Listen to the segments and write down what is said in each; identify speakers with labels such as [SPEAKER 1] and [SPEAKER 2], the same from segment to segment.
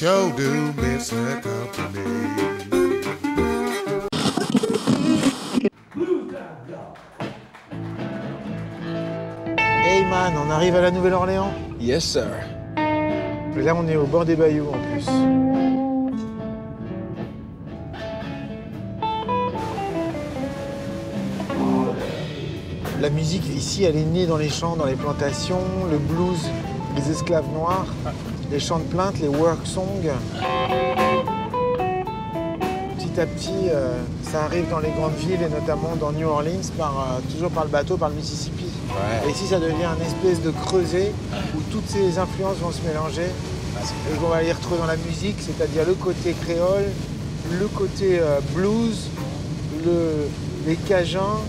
[SPEAKER 1] sure do miss her company.
[SPEAKER 2] Hey man, on arrive à la Nouvelle-Orléans.
[SPEAKER 3] Yes, sir.
[SPEAKER 2] Et là, on est au bord des bayous en plus. La musique ici, elle est née dans les champs, dans les plantations, le blues, les esclaves noirs, les chants de plainte, les work songs. Petit à petit, ça arrive dans les grandes villes et notamment dans New Orleans, toujours par le bateau, par le Mississippi.
[SPEAKER 3] Ouais.
[SPEAKER 2] Et ici, ça devient un espèce de creuset où toutes ces influences vont se mélanger et qu'on va les retrouver dans la musique, c'est-à-dire le côté créole, le côté blues, les cajuns.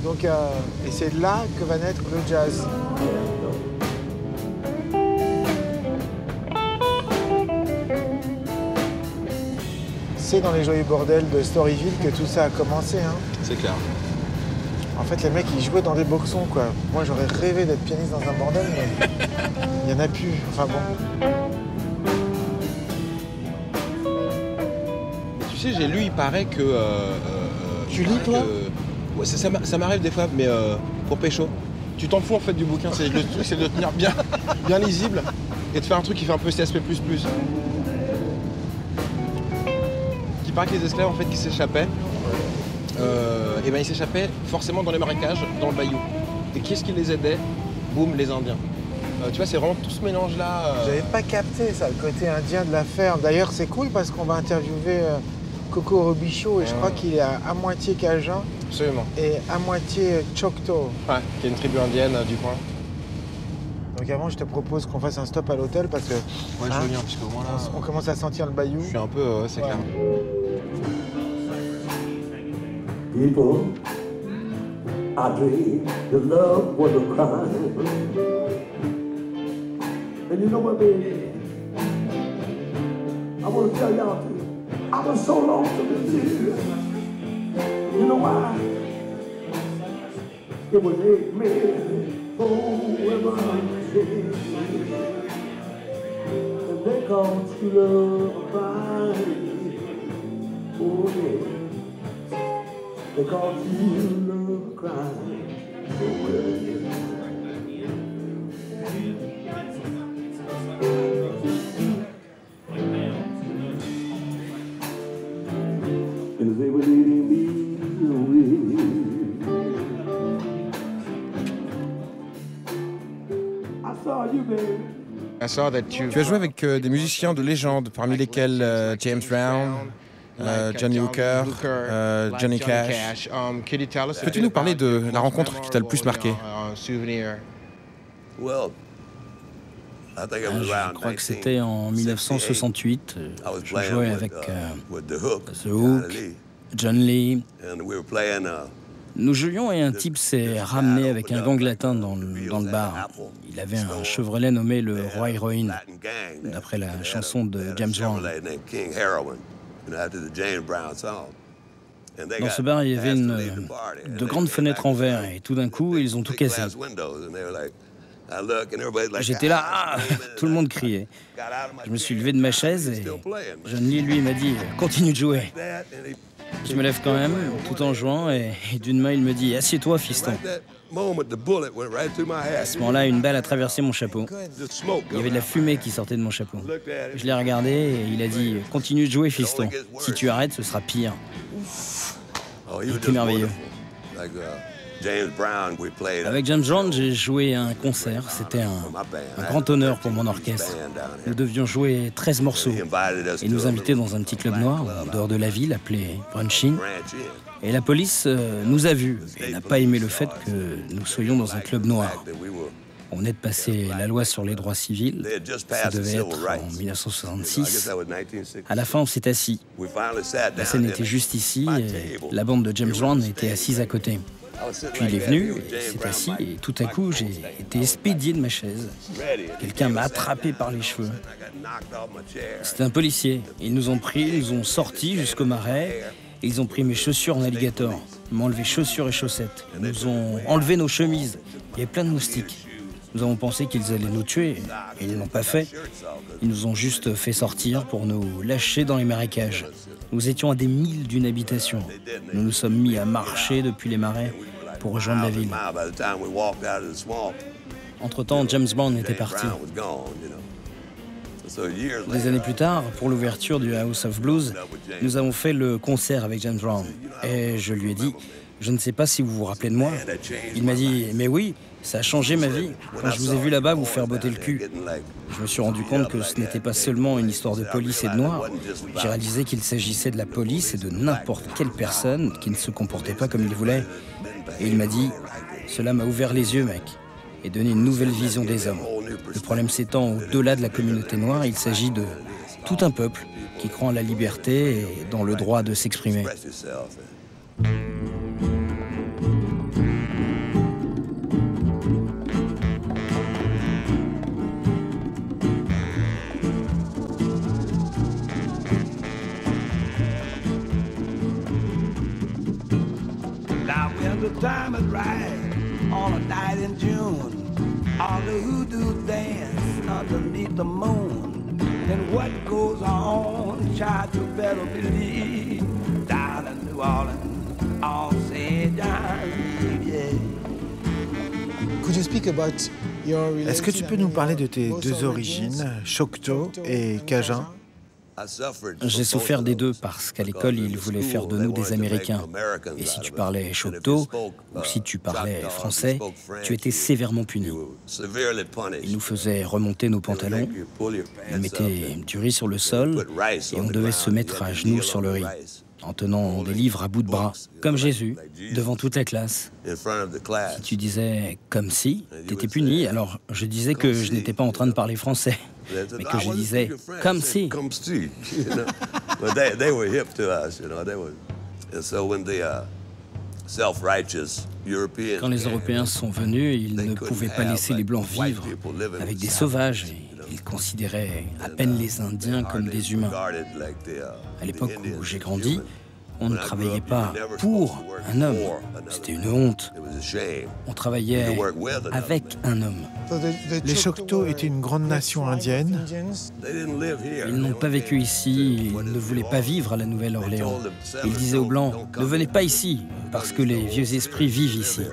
[SPEAKER 2] Donc, et c'est là que va naître le jazz. C'est dans les joyeux bordels de Storyville que tout ça a commencé. Hein.
[SPEAKER 3] C'est clair.
[SPEAKER 2] En fait, les mecs, ils jouaient dans des boxons, quoi. Moi, j'aurais rêvé d'être pianiste dans un bordel, mais il n'y en a plus. Enfin bon.
[SPEAKER 3] Tu sais, j'ai lu, il paraît que...
[SPEAKER 2] Tu lis, toi ?
[SPEAKER 3] Ouais, ça m'arrive des fois, mais pour pécho. Tu t'en fous, en fait, du bouquin. Le truc, c'est de le tenir bien lisible et de faire un truc qui fait un peu CSP++. Qui paraît que les esclaves, en fait, qui s'échappaient, et ben ils s'échappaient forcément dans les marécages, dans le bayou. Et qui est-ce qui les aidait? Boum, les Indiens. Tu vois, c'est vraiment tout ce mélange-là.
[SPEAKER 2] J'avais pas capté ça, le côté indien de l'affaire. D'ailleurs, c'est cool parce qu'on va interviewer Coco Robichaud et je crois qu'il est à moitié cajun.
[SPEAKER 3] Absolument.
[SPEAKER 2] Et à moitié Choctaw.
[SPEAKER 3] Ouais, qui est une tribu indienne du coin.
[SPEAKER 2] Donc avant, je te propose qu'on fasse un stop à l'hôtel parce que...
[SPEAKER 3] Ouais, je veux bien, parce qu'au moins là...
[SPEAKER 2] On commence à sentir le bayou.
[SPEAKER 3] Je suis un peu... c'est clair.
[SPEAKER 4] People, I dreamed the love was a crime. And you know what, baby? I want to tell y'all too. I was so lonesome to you. You know why? It was 8 men forever. And they called you love a crime. Oh yeah. They called you love a crime. Oh yeah. And they were leading me away. I saw you, baby.
[SPEAKER 3] Tu as joué avec des musiciens de légende, parmi lesquels James Brown, Johnny Hooker, Johnny Cash. Peux-tu nous parler de la rencontre qui t'a le plus marqué?
[SPEAKER 5] Je crois que c'était en 1968. Je jouais avec The Hook, John Lee. Nous jouions et un type s'est ramené avec un gang latin dans le bar. Il avait un Chevrolet nommé le Roi Héroïne, d'après la chanson de James Brown. Dans ce bar, il y avait de grandes fenêtres en verre et tout d'un coup, ils ont tout cassé. J'étais là, tout le monde criait. Je me suis levé de ma chaise et John Lee, lui, m'a dit « Continue de jouer ». Je me lève quand même, tout en jouant, et d'une main, il me dit « Assieds-toi, fiston ». À ce moment-là, une balle a traversé mon chapeau. Il y avait de la fumée qui sortait de mon chapeau. Je l'ai regardé et il a dit « Continue de jouer, fiston. Si tu arrêtes, ce sera pire ». C'était merveilleux. Avec James Brown, j'ai joué à un concert. C'était un grand honneur pour mon orchestre. Nous devions jouer 13 morceaux et nous inviter dans un petit club noir, en dehors de la ville, appelé Branchin. Et la police nous a vus et n'a pas aimé le fait que nous soyons dans un club noir. On venait de passer la loi sur les droits civils. Ça devait être en 1966. À la fin, on s'est assis. La scène était juste ici et la bande de James Brown était assise à côté. Puis il est venu, il s'est assis et tout à coup, j'ai été expédié de ma chaise. Quelqu'un m'a attrapé par les cheveux. C'était un policier. Ils nous ont pris, ils nous ont sortis jusqu'au marais. Et ils ont pris mes chaussures en alligator. Ils m'ont enlevé chaussures et chaussettes. Ils nous ont enlevé nos chemises. Il y avait plein de moustiques. Nous avons pensé qu'ils allaient nous tuer, et ils ne l'ont pas fait. Ils nous ont juste fait sortir pour nous lâcher dans les marécages. Nous étions à des milles d'une habitation. Nous nous sommes mis à marcher depuis les marais pour rejoindre la ville. Entre-temps, James Brown était parti. Des années plus tard, pour l'ouverture du House of Blues, nous avons fait le concert avec James Brown. Et je lui ai dit, je ne sais pas si vous vous rappelez de moi. Il m'a dit, mais oui, ça a changé ma vie. Quand je vous ai vu là-bas vous faire botter le cul. Je me suis rendu compte que ce n'était pas seulement une histoire de police et de noirs. J'ai réalisé qu'il s'agissait de la police et de n'importe quelle personne qui ne se comportait pas comme il voulait. Et il m'a dit, cela m'a ouvert les yeux, mec, et donné une nouvelle vision des hommes. Le problème s'étend au-delà de la communauté noire, il s'agit de tout un peuple qui croit en la liberté et dans le droit de s'exprimer.
[SPEAKER 4] Now when the time is right, on a night in June, all the hoodoo dance underneath the moon. And what goes on, child, you better believe. Down in New Orleans, all St. John's, yeah.
[SPEAKER 2] Could you speak about your
[SPEAKER 6] Est-ce que tu peux nous parler de tes deux origines, Choctaw et Cajun?
[SPEAKER 5] J'ai souffert des deux parce qu'à l'école, ils voulaient faire de nous des Américains. Et si tu parlais Choctaw ou si tu parlais français, tu étais sévèrement puni. Ils nous faisaient remonter nos pantalons, ils mettaient du riz sur le sol et on devait se mettre à genoux sur le riz, en tenant des livres à bout de bras, comme Jésus, devant toute la classe. Si tu disais « comme si », t'étais puni, alors je disais que je n'étais pas en train de parler français, mais que je disais « comme si ». Quand les Européens sont venus, ils ne pouvaient pas laisser les Blancs vivre avec des sauvages. Ils considéraient à peine les Indiens comme des humains. À l'époque où j'ai grandi, on ne travaillait pas pour un homme. C'était une honte. On travaillait avec un homme.
[SPEAKER 6] Les Choctaw étaient une grande nation indienne.
[SPEAKER 5] Ils n'ont pas vécu ici, ils ne voulaient pas vivre à la Nouvelle-Orléans. Ils disaient aux Blancs, ne venez pas ici, parce que les vieux esprits vivent ici.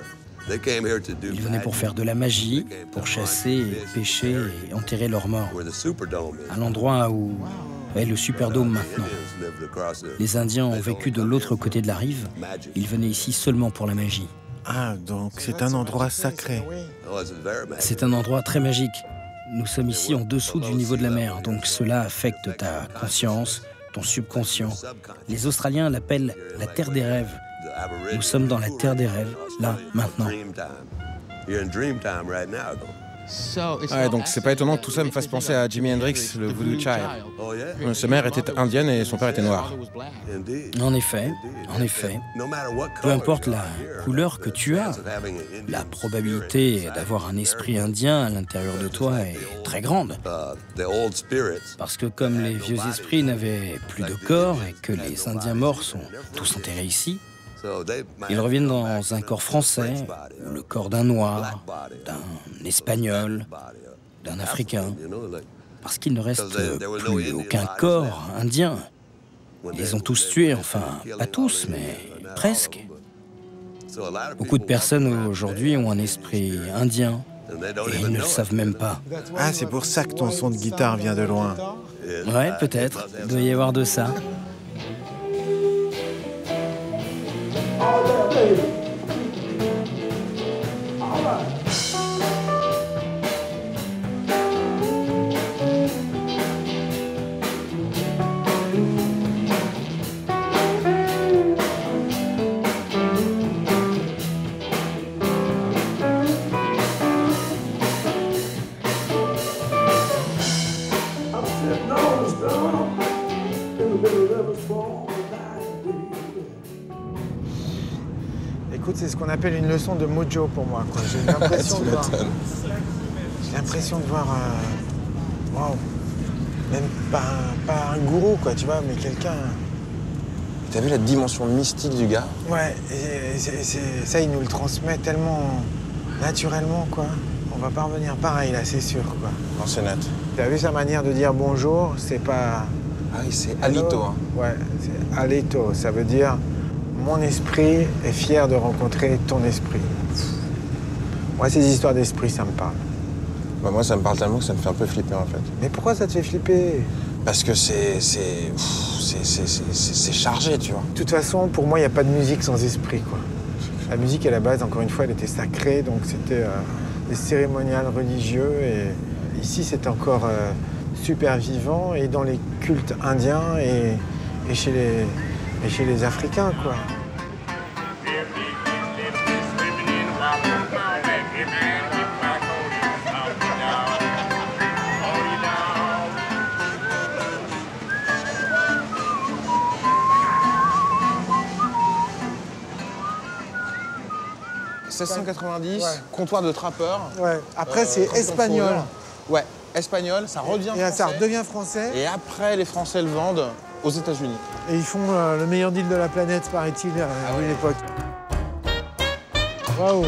[SPEAKER 5] Ils venaient pour faire de la magie, pour chasser, pêcher et enterrer leurs morts. À l'endroit où est le Superdome maintenant. Les Indiens ont vécu de l'autre côté de la rive. Ils venaient ici seulement pour la magie.
[SPEAKER 6] Ah, donc c'est un endroit sacré.
[SPEAKER 5] C'est un endroit très magique. Nous sommes ici en dessous du niveau de la mer, donc cela affecte ta conscience, ton subconscient. Les Australiens l'appellent la terre des rêves. Nous sommes dans la terre des rêves, là, maintenant.
[SPEAKER 3] Ouais, donc c'est pas étonnant que tout ça me fasse penser à Jimi Hendrix, le Voodoo Child. Sa mère était indienne et son père était noir.
[SPEAKER 5] En effet. Peu importe la couleur que tu as, la probabilité d'avoir un esprit indien à l'intérieur de toi est très grande. Parce que comme les vieux esprits n'avaient plus de corps et que les Indiens morts sont tous enterrés ici, ils reviennent dans un corps français, ou le corps d'un noir, d'un espagnol, d'un africain, parce qu'il ne reste plus aucun corps indien. Ils les ont tous tués, enfin, pas tous, mais presque. Beaucoup de personnes aujourd'hui ont un esprit indien, et ils ne le savent même pas.
[SPEAKER 6] Ah, c'est pour ça que ton son de guitare vient de loin.
[SPEAKER 5] Ouais, peut-être, il doit y avoir de ça.
[SPEAKER 4] All that, baby. All right. I'm sitting on the stone in the middle of a storm.
[SPEAKER 2] Écoute, c'est ce qu'on appelle une leçon de mojo pour moi, quoi. J'ai l'impression de voir... Waouh. Même pas un gourou, quoi, tu vois, mais quelqu'un...
[SPEAKER 3] T'as vu la dimension mystique du gars?
[SPEAKER 2] Ouais, et ça, il nous le transmet tellement naturellement, quoi. va pas revenir pareil, là, c'est sûr, quoi.
[SPEAKER 3] Non, c'est net.
[SPEAKER 2] T'as vu sa manière de dire bonjour? C'est pas...
[SPEAKER 3] Ah oui, c'est alito. Hein.
[SPEAKER 2] Ouais, c'est alito. Ça veut dire mon esprit est fier de rencontrer ton esprit. Moi, ces histoires d'esprit, ça me parle.
[SPEAKER 3] Bah, moi, ça me parle tellement que ça me fait un peu flipper, en fait.
[SPEAKER 2] Mais pourquoi ça te fait flipper?
[SPEAKER 3] Parce que c'est chargé, tu vois.
[SPEAKER 2] De toute façon, pour moi, il n'y a pas de musique sans esprit, quoi. La musique, à la base, encore une fois, elle était sacrée, donc c'était des cérémonials religieux. Et ici, c'est encore super vivant, et dans les cultes indiens et chez les Africains, quoi.
[SPEAKER 3] « 1690,
[SPEAKER 2] Ouais.
[SPEAKER 3] comptoir de trappeur.
[SPEAKER 2] Ouais. Après, c'est espagnol.
[SPEAKER 3] Ouais, espagnol, ça redevient
[SPEAKER 2] Et
[SPEAKER 3] français.
[SPEAKER 2] ça redevient français.
[SPEAKER 3] Et après, les Français le vendent aux États-Unis.
[SPEAKER 2] Et ils font le meilleur deal de la planète, paraît-il, à une époque. Waouh!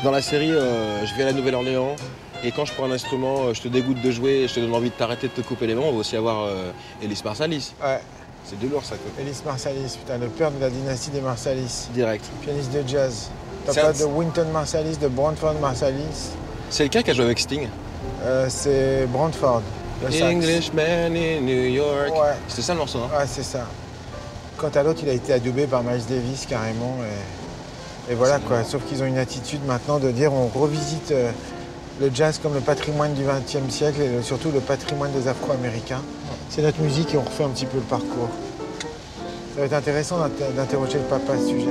[SPEAKER 3] Dans la série, je vais à la Nouvelle-Orléans et quand je prends un instrument, je te dégoûte de jouer et je te donne envie de t'arrêter de te couper les mains. On va aussi avoir Ellis Marsalis.
[SPEAKER 2] Ouais,
[SPEAKER 3] C'est de lourd ça, quoi.
[SPEAKER 2] Ellis Marsalis, putain, le père de la dynastie des Marsalis.
[SPEAKER 3] Direct.
[SPEAKER 2] Pianiste de jazz. T'as
[SPEAKER 3] C'est
[SPEAKER 2] pas
[SPEAKER 3] un-
[SPEAKER 2] de Wynton Marsalis, de Branford Marsalis.
[SPEAKER 3] C'est le gars qui a joué avec Sting.
[SPEAKER 2] C'est Branford, le sax.
[SPEAKER 3] Englishman in New York.
[SPEAKER 2] Ouais.
[SPEAKER 3] C'était ça le morceau, hein?
[SPEAKER 2] Ouais, c'est ça. Quant à l'autre, il a été adoubé par Miles Davis carrément. Et voilà quoi. Sauf qu'ils ont une attitude maintenant de dire on revisite le jazz comme le patrimoine du XXe siècle et surtout le patrimoine des Afro-Américains. C'est notre musique et on refait un petit peu le parcours. Ça va être intéressant d'interroger le papa à ce sujet.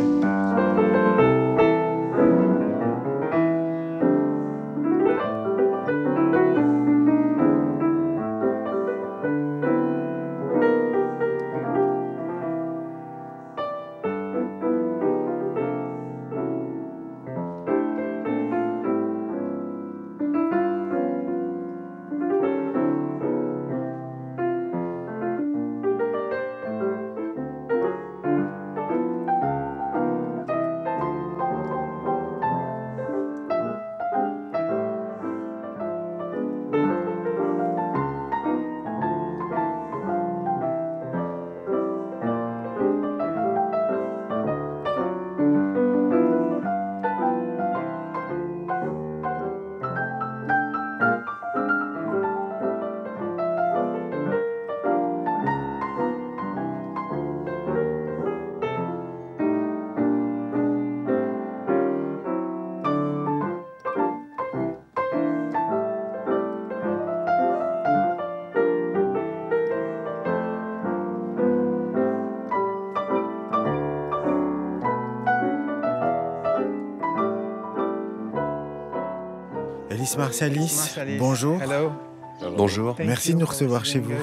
[SPEAKER 6] Ellis Marsalis, bonjour.
[SPEAKER 2] Hello.
[SPEAKER 7] Bonjour,
[SPEAKER 6] Merci de nous recevoir chez vous.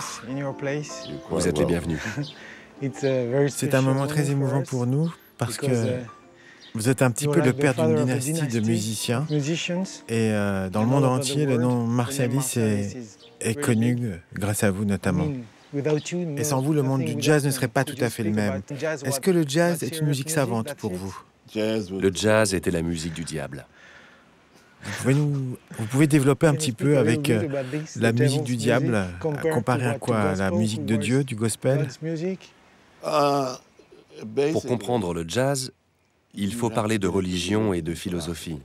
[SPEAKER 7] vous êtes les bienvenus.
[SPEAKER 6] C'est un moment très émouvant pour nous parce que vous êtes un petit peu le père d'une dynastie de musiciens. Et dans le monde entier, le nom Marsalis est connu grâce à vous notamment. Et sans vous, le monde du jazz ne serait pas tout à fait le même. Est-ce que le jazz est une musique savante pour vous?
[SPEAKER 7] Le jazz était la musique du diable.
[SPEAKER 6] Vous pouvez développer un petit peu avec la musique du diable, comparé à quoi? La musique de Dieu, du gospel?
[SPEAKER 7] Pour comprendre le jazz, il faut parler de religion et de philosophie.